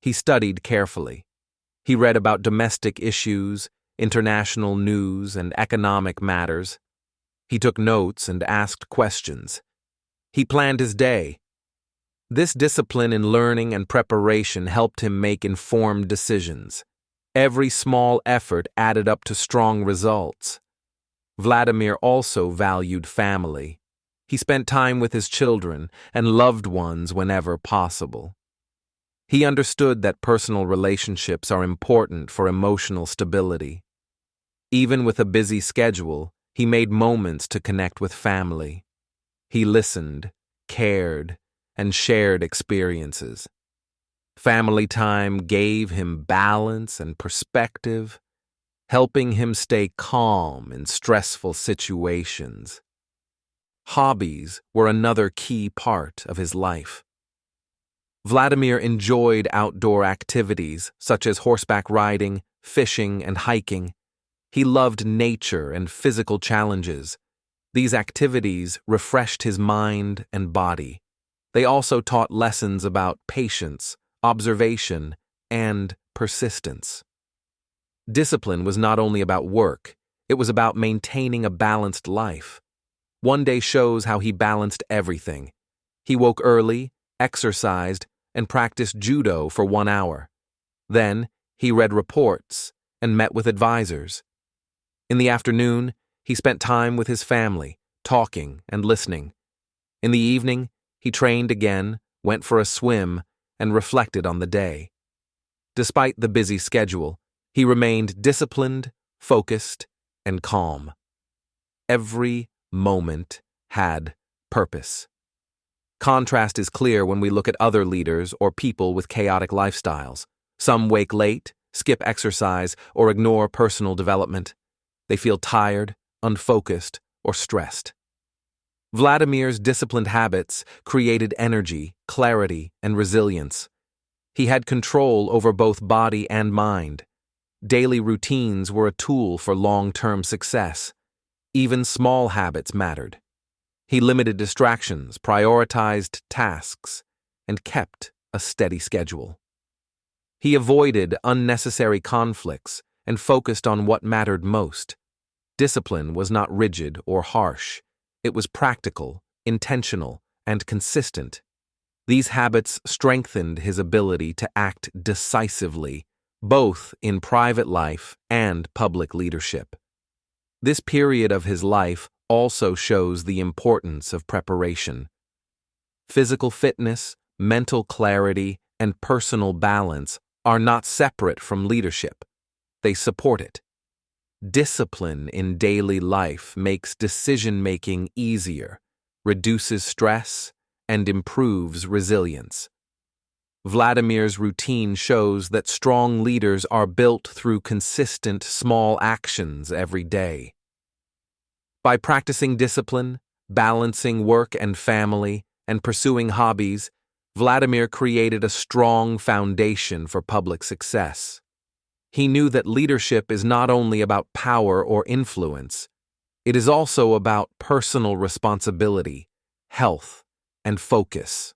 He studied carefully. He read about domestic issues, international news, and economic matters. He took notes and asked questions. He planned his day. This discipline in learning and preparation helped him make informed decisions. Every small effort added up to strong results. Vladimir also valued family. He spent time with his children and loved ones whenever possible. He understood that personal relationships are important for emotional stability. Even with a busy schedule, he made moments to connect with family. He listened, cared, and shared experiences. Family time gave him balance and perspective, helping him stay calm in stressful situations. Hobbies were another key part of his life. Vladimir enjoyed outdoor activities such as horseback riding, fishing, and hiking. He loved nature and physical challenges. These activities refreshed his mind and body. They also taught lessons about patience, observation, and persistence. Discipline was not only about work, it was about maintaining a balanced life. One day shows how he balanced everything. He woke early, exercised, and practiced judo for 1 hour. Then, he read reports and met with advisors. In the afternoon, he spent time with his family, talking and listening. In the evening, he trained again, went for a swim, and reflected on the day. Despite the busy schedule, he remained disciplined, focused, and calm. Every moment had purpose. Contrast is clear when we look at other leaders or people with chaotic lifestyles. Some wake late, skip exercise, or ignore personal development. They feel tired, unfocused, or stressed. Vladimir's disciplined habits created energy, clarity, and resilience. He had control over both body and mind. Daily routines were a tool for long-term success. Even small habits mattered. He limited distractions, prioritized tasks, and kept a steady schedule. He avoided unnecessary conflicts and focused on what mattered most. Discipline was not rigid or harsh. It was practical, intentional, and consistent. These habits strengthened his ability to act decisively, both in private life and public leadership. This period of his life also shows the importance of preparation. Physical fitness, mental clarity, and personal balance are not separate from leadership. They support it. Discipline in daily life makes decision-making easier, reduces stress, and improves resilience. Vladimir's routine shows that strong leaders are built through consistent small actions every day. By practicing discipline, balancing work and family, and pursuing hobbies, Vladimir created a strong foundation for public success. He knew that leadership is not only about power or influence, it is also about personal responsibility, health, and focus.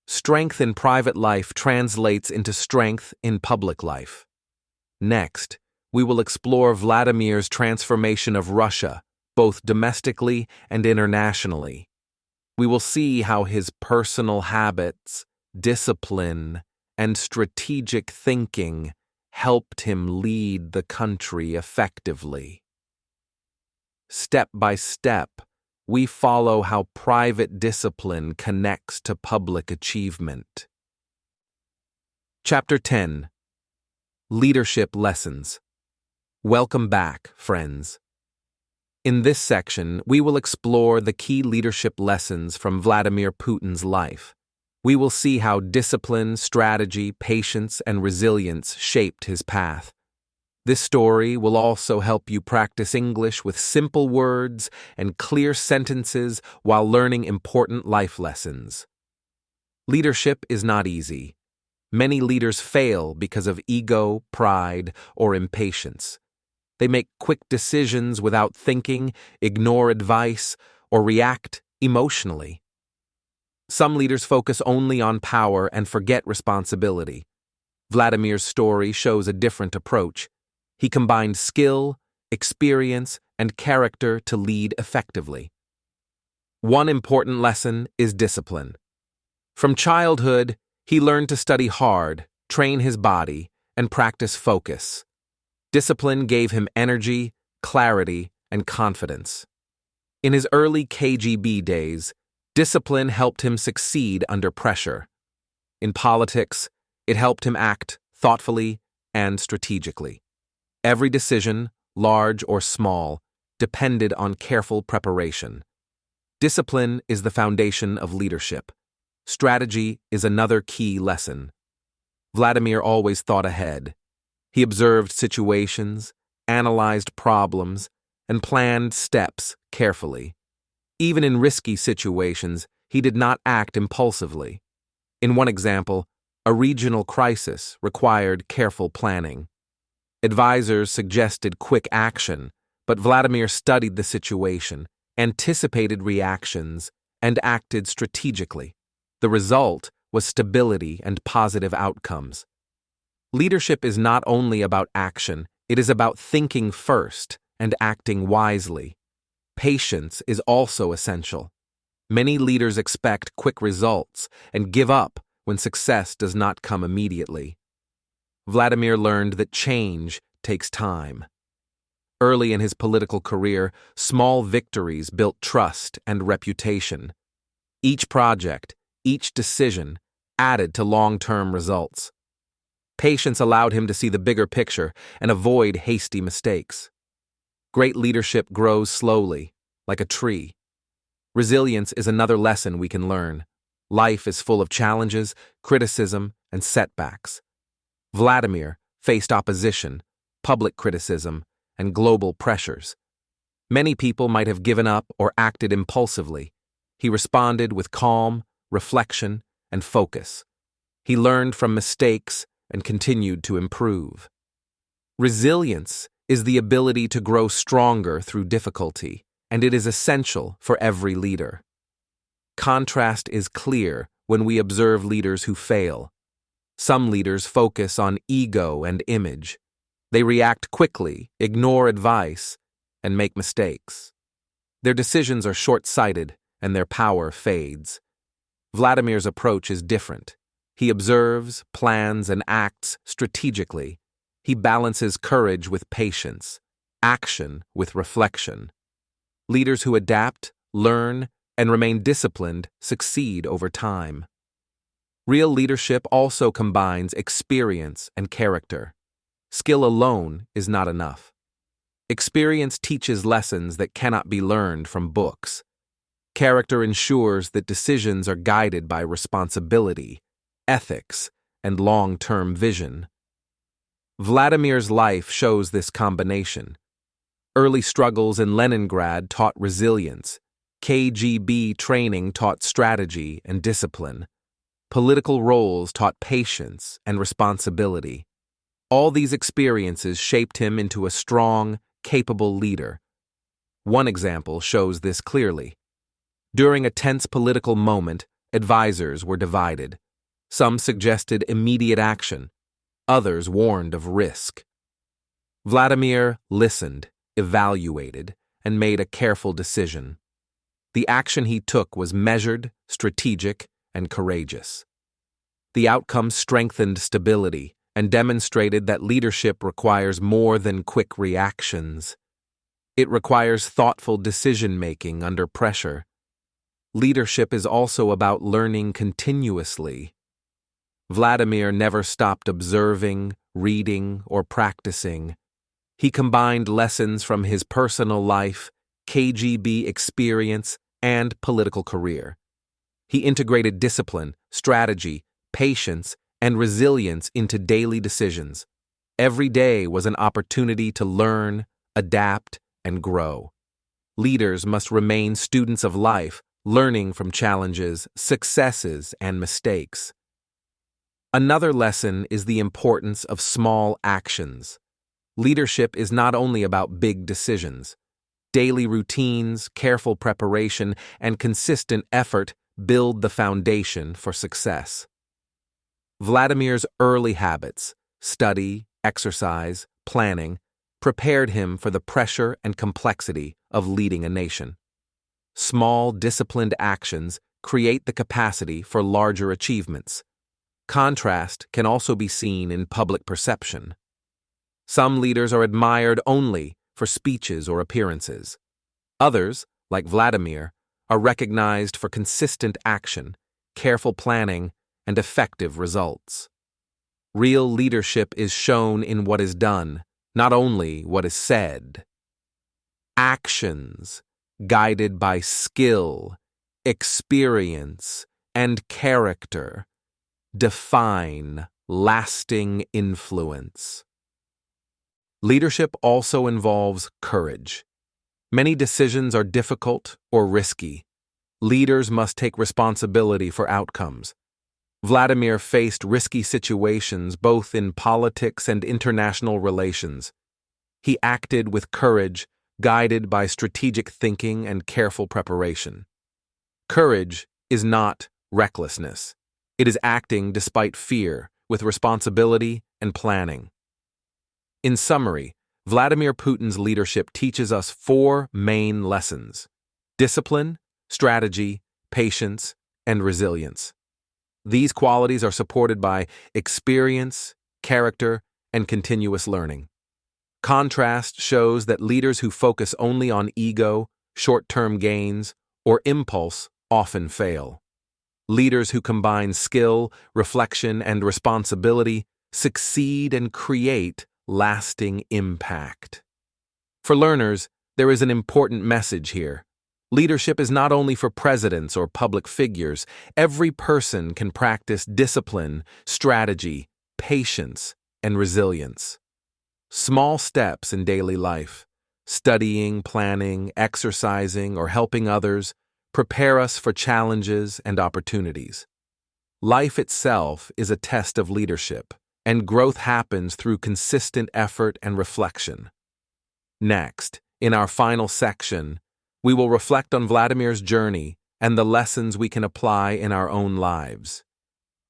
Strength in private life translates into strength in public life. Next, we will explore Vladimir's transformation of Russia, both domestically and internationally. We will see how his personal habits, discipline, and strategic thinking helped him lead the country effectively. Step by step, we follow how private discipline connects to public achievement. Chapter 10. Leadership Lessons. Welcome back, friends. In this section, we will explore the key leadership lessons from Vladimir Putin's life. We will see how discipline, strategy, patience, and resilience shaped his path. This story will also help you practice English with simple words and clear sentences while learning important life lessons. Leadership is not easy. Many leaders fail because of ego, pride, or impatience. They make quick decisions without thinking, ignore advice, or react emotionally. Some leaders focus only on power and forget responsibility. Vladimir's story shows a different approach. He combined skill, experience, and character to lead effectively. One important lesson is discipline. From childhood, he learned to study hard, train his body, and practice focus. Discipline gave him energy, clarity, and confidence. In his early KGB days, discipline helped him succeed under pressure. In politics, it helped him act thoughtfully and strategically. Every decision, large or small, depended on careful preparation. Discipline is the foundation of leadership. Strategy is another key lesson. Vladimir always thought ahead. He observed situations, analyzed problems, and planned steps carefully. Even in risky situations, he did not act impulsively. In one example, a regional crisis required careful planning. Advisors suggested quick action, but Vladimir studied the situation, anticipated reactions, and acted strategically. The result was stability and positive outcomes. Leadership is not only about action, it is about thinking first and acting wisely. Patience is also essential. Many leaders expect quick results and give up when success does not come immediately. Vladimir learned that change takes time. Early in his political career, small victories built trust and reputation. Each project, each decision, added to long-term results. Patience allowed him to see the bigger picture and avoid hasty mistakes. Great leadership grows slowly, like a tree. Resilience is another lesson we can learn. Life is full of challenges, criticism, and setbacks. Vladimir faced opposition, public criticism, and global pressures. Many people might have given up or acted impulsively. He responded with calm, reflection, and focus. He learned from mistakes and continued to improve. Resilience is the ability to grow stronger through difficulty, and it is essential for every leader. Contrast is clear when we observe leaders who fail. Some leaders focus on ego and image. They react quickly, ignore advice, and make mistakes. Their decisions are short-sighted, and their power fades. Vladimir's approach is different. He observes, plans, and acts strategically. He balances courage with patience, action with reflection. Leaders who adapt, learn, and remain disciplined succeed over time. Real leadership also combines experience and character. Skill alone is not enough. Experience teaches lessons that cannot be learned from books. Character ensures that decisions are guided by responsibility, ethics, and long-term vision. Vladimir's life shows this combination. Early struggles in Leningrad taught resilience. KGB training taught strategy and discipline. Political roles taught patience and responsibility. All these experiences shaped him into a strong, capable leader. One example shows this clearly. During a tense political moment, advisors were divided. Some suggested immediate action. Others warned of risk. Vladimir listened, evaluated, and made a careful decision. The action he took was measured, strategic, and courageous. The outcome strengthened stability and demonstrated that leadership requires more than quick reactions. It requires thoughtful decision-making under pressure. Leadership is also about learning continuously. Vladimir never stopped observing, reading, or practicing. He combined lessons from his personal life, KGB experience, and political career. He integrated discipline, strategy, patience, and resilience into daily decisions. Every day was an opportunity to learn, adapt, and grow. Leaders must remain students of life, learning from challenges, successes, and mistakes. Another lesson is the importance of small actions. Leadership is not only about big decisions. Daily routines, careful preparation, and consistent effort build the foundation for success. Vladimir's early habits, study, exercise, planning, prepared him for the pressure and complexity of leading a nation. Small, disciplined actions create the capacity for larger achievements. Contrast can also be seen in public perception. Some leaders are admired only for speeches or appearances. Others, like Vladimir, are recognized for consistent action, careful planning, and effective results. Real leadership is shown in what is done, not only what is said. Actions, guided by skill, experience, and character, define lasting influence. Leadership also involves courage. Many decisions are difficult or risky. Leaders must take responsibility for outcomes. Vladimir faced risky situations both in politics and international relations. He acted with courage, guided by strategic thinking and careful preparation. Courage is not recklessness. It is acting despite fear, with responsibility and planning. In summary, Vladimir Putin's leadership teaches us four main lessons: discipline, strategy, patience, and resilience. These qualities are supported by experience, character, and continuous learning. Contrast shows that leaders who focus only on ego, short-term gains, or impulse often fail. Leaders who combine skill, reflection, and responsibility succeed and create lasting impact. For learners, there is an important message here. Leadership is not only for presidents or public figures. Every person can practice discipline, strategy, patience, and resilience. Small steps in daily life, studying, planning, exercising, or helping others, prepare us for challenges and opportunities. Life itself is a test of leadership, and growth happens through consistent effort and reflection. Next, in our final section, we will reflect on Vladimir's journey and the lessons we can apply in our own lives.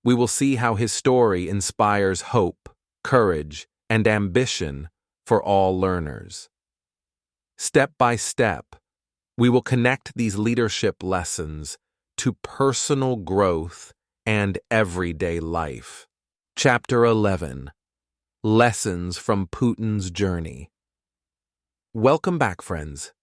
We will see how his story inspires hope, courage, and ambition for all learners. Step by step, we will connect these leadership lessons to personal growth and everyday life. Chapter 11: Lessons from Putin's Journey. Welcome back, friends.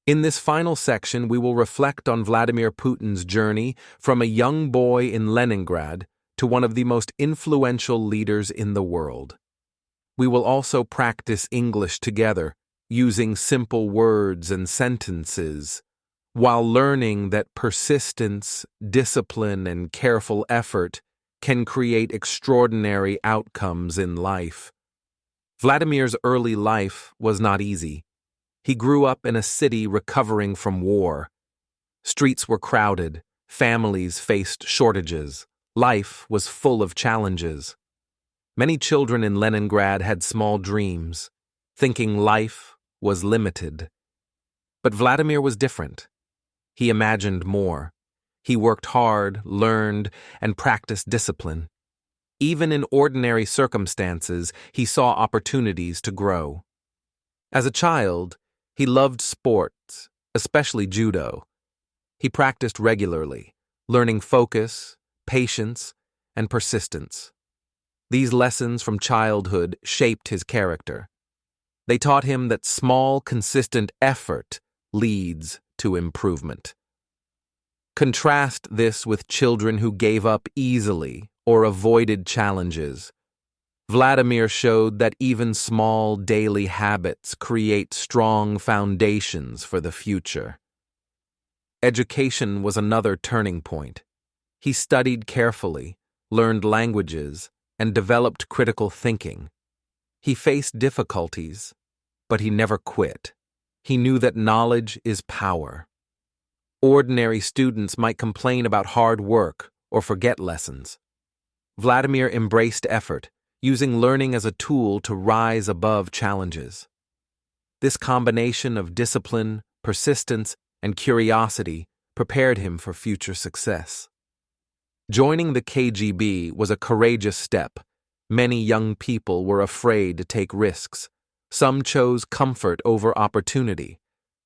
In this final section, we will reflect on Vladimir Putin's journey from a young boy in Leningrad to one of the most influential leaders in the world. We will also practice English together, using simple words and sentences, while learning that persistence, discipline, and careful effort can create extraordinary outcomes in life. Vladimir's early life was not easy. He grew up in a city recovering from war. Streets were crowded, families faced shortages, life was full of challenges. Many children in Leningrad had small dreams, thinking life was limited. But Vladimir was different. He imagined more. He worked hard, learned, and practiced discipline. Even in ordinary circumstances, he saw opportunities to grow. As a child, he loved sports, especially judo. He practiced regularly, learning focus, patience, and persistence. These lessons from childhood shaped his character. They taught him that small, consistent effort leads to improvement. Contrast this with children who gave up easily or avoided challenges. Vladimir showed that even small daily habits create strong foundations for the future. Education was another turning point. He studied carefully, learned languages, and developed critical thinking. He faced difficulties, but he never quit. He knew that knowledge is power. Ordinary students might complain about hard work or forget lessons. Vladimir embraced effort, using learning as a tool to rise above challenges. This combination of discipline, persistence, and curiosity prepared him for future success. Joining the KGB was a courageous step. Many young people were afraid to take risks. Some chose comfort over opportunity.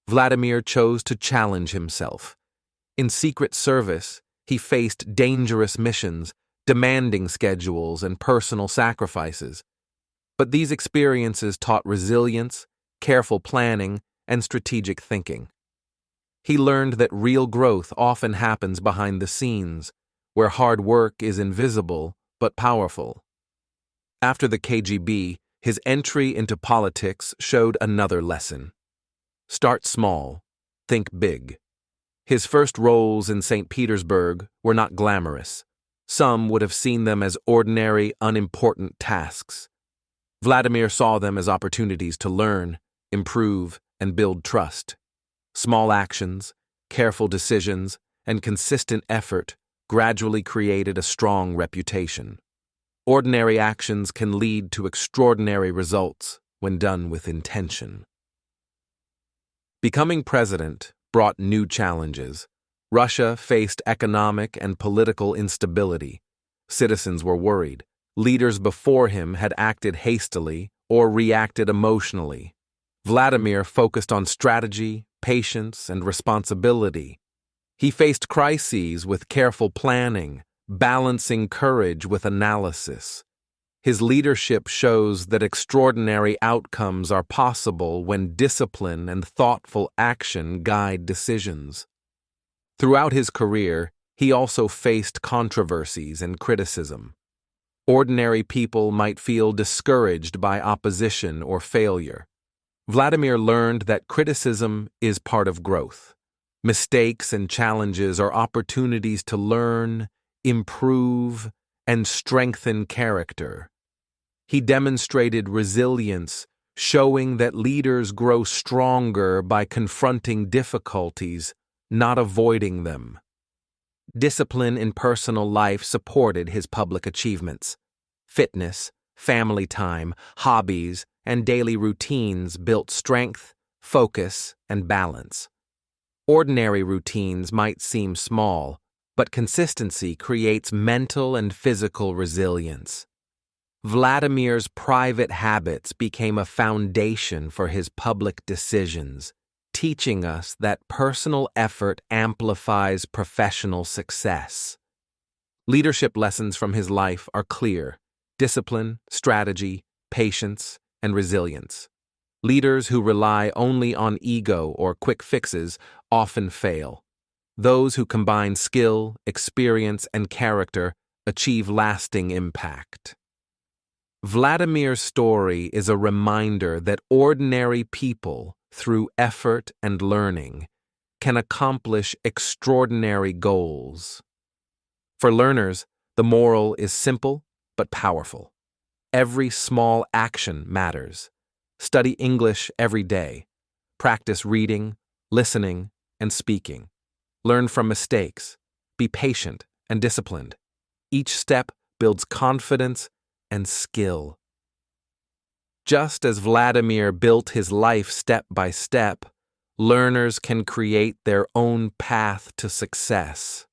Vladimir chose to challenge himself. In secret service, he faced dangerous missions, demanding schedules and personal sacrifices. But these experiences taught resilience, careful planning, and strategic thinking. He learned that real growth often happens behind the scenes, where hard work is invisible but powerful. After the KGB, his entry into politics showed another lesson. Start small, think big. His first roles in St. Petersburg were not glamorous. Some would have seen them as ordinary, unimportant tasks. Vladimir saw them as opportunities to learn, improve, and build trust. Small actions, careful decisions, and consistent effort gradually created a strong reputation. Ordinary actions can lead to extraordinary results when done with intention. Becoming president brought new challenges. Russia faced economic and political instability. Citizens were worried. Leaders before him had acted hastily or reacted emotionally. Vladimir focused on strategy, patience, and responsibility. He faced crises with careful planning, balancing courage with analysis. His leadership shows that extraordinary outcomes are possible when discipline and thoughtful action guide decisions. Throughout his career, he also faced controversies and criticism. Ordinary people might feel discouraged by opposition or failure. Vladimir learned that criticism is part of growth. Mistakes and challenges are opportunities to learn, improve, and strengthen character. He demonstrated resilience, showing that leaders grow stronger by confronting difficulties, not avoiding them. Discipline in personal life supported his public achievements. Fitness, family time, hobbies, and daily routines built strength, focus, and balance. Ordinary routines might seem small, but consistency creates mental and physical resilience. Vladimir's private habits became a foundation for his public decisions, teaching us that personal effort amplifies professional success. Leadership lessons from his life are clear: discipline, strategy, patience, and resilience. Leaders who rely only on ego or quick fixes often fail. Those who combine skill, experience, and character achieve lasting impact. Vladimir's story is a reminder that ordinary people, through effort and learning, can accomplish extraordinary goals. For learners, the moral is simple but powerful. Every small action matters. Study English every day. Practice reading, listening, and speaking. Learn from mistakes. Be patient and disciplined. Each step builds confidence and skill. Just as Vladimir built his life step by step, learners can create their own path to success.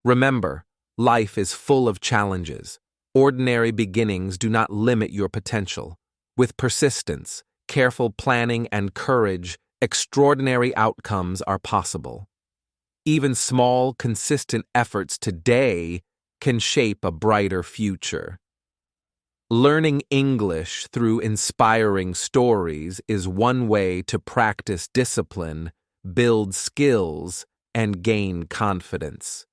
Remember, life is full of challenges. Ordinary beginnings do not limit your potential. With persistence, careful planning, and courage, extraordinary outcomes are possible. Even small, consistent efforts today can shape a brighter future. Learning English through inspiring stories is one way to practice discipline, build skills, and gain confidence.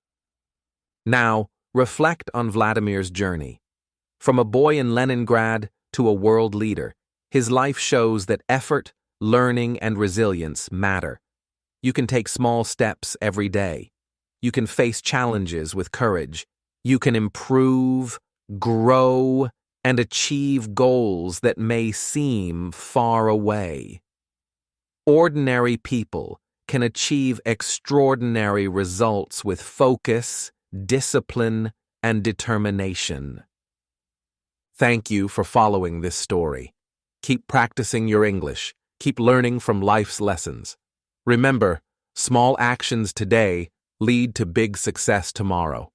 Now, reflect on Vladimir's journey. From a boy in Leningrad to a world leader, his life shows that effort, learning, and resilience matter. You can take small steps every day. You can face challenges with courage. You can improve, grow, and achieve goals that may seem far away. Ordinary people can achieve extraordinary results with focus, discipline, and determination. Thank you for following this story. Keep practicing your English. Keep learning from life's lessons. Remember, small actions today lead to big success tomorrow.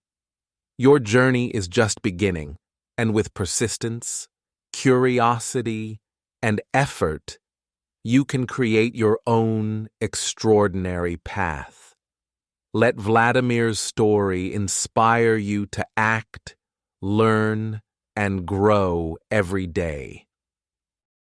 Your journey is just beginning, and with persistence, curiosity, and effort, you can create your own extraordinary path. Let Vladimir's story inspire you to act, learn, and grow every day.